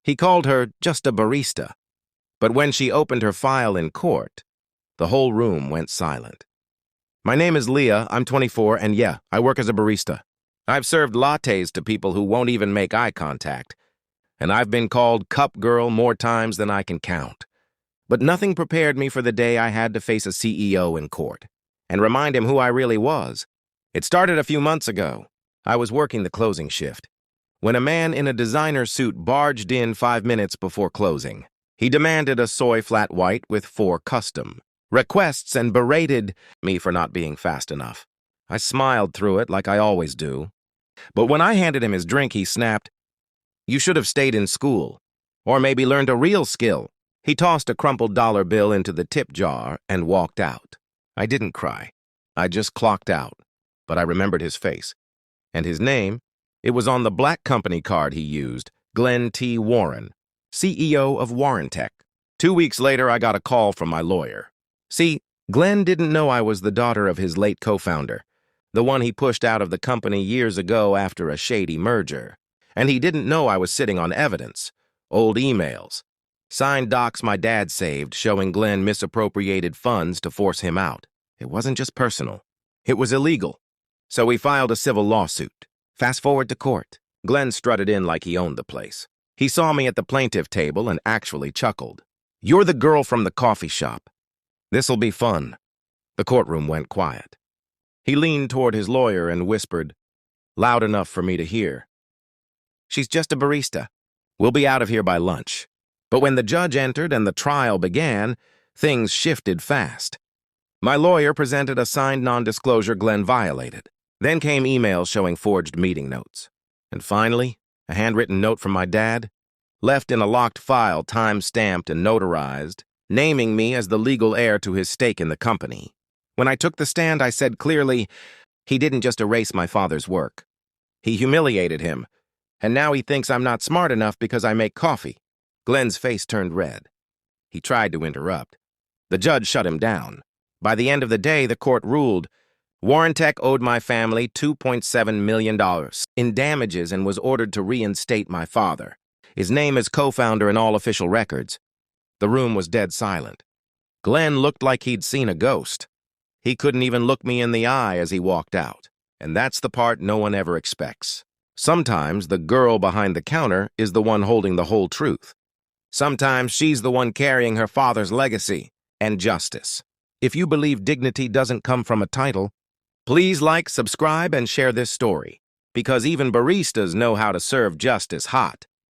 He called her just a barista. But when she opened her file in court, the whole room went silent. My name is Leah, I'm 24, and yeah, I work as a barista. I've served lattes to people who won't even make eye contact, and I've been called cup girl more times than I can count. But nothing prepared me for the day I had to face a CEO in court and remind him who I really was. It started a few months ago. I was working the closing shift when a man in a designer suit barged in 5 minutes before closing. He demanded a soy flat white with 4 custom requests and berated me for not being fast enough. I smiled through it like I always do. But when I handed him his drink, he snapped, "You should have stayed in school, or maybe learned a real skill." He tossed a crumpled dollar bill into the tip jar and walked out. I didn't cry. I just clocked out. But I remembered his face. And his name, it was on the black company card he used, Glenn T. Warren, CEO of Warrantech. 2 weeks later, I got a call from my lawyer. See, Glenn didn't know I was the daughter of his late co-founder, the one he pushed out of the company years ago after a shady merger. And he didn't know I was sitting on evidence, old emails, signed docs my dad saved showing Glenn misappropriated funds to force him out. It wasn't just personal. It was illegal. So we filed a civil lawsuit. Fast forward to court. Glenn strutted in like he owned the place. He saw me at the plaintiff table and actually chuckled. "You're the girl from the coffee shop. This'll be fun." The courtroom went quiet. He leaned toward his lawyer and whispered, loud enough for me to hear, "She's just a barista. We'll be out of here by lunch." But when the judge entered and the trial began, things shifted fast. My lawyer presented a signed non-disclosure Glenn violated. Then came emails showing forged meeting notes. And finally, a handwritten note from my dad, left in a locked file time-stamped and notarized, naming me as the legal heir to his stake in the company. When I took the stand, I said clearly, he didn't just erase my father's work. He humiliated him, and now he thinks I'm not smart enough because I make coffee. Glenn's face turned red. He tried to interrupt. The judge shut him down. By the end of the day, the court ruled Warrantech owed my family $2.7 million in damages and was ordered to reinstate my father. His name is co-founder in all official records. The room was dead silent. Glenn looked like he'd seen a ghost. He couldn't even look me in the eye as he walked out. And that's the part no one ever expects. Sometimes the girl behind the counter is the one holding the whole truth. Sometimes she's the one carrying her father's legacy and justice. If you believe dignity doesn't come from a title, please like, subscribe, and share this story, because even baristas know how to serve justice hot.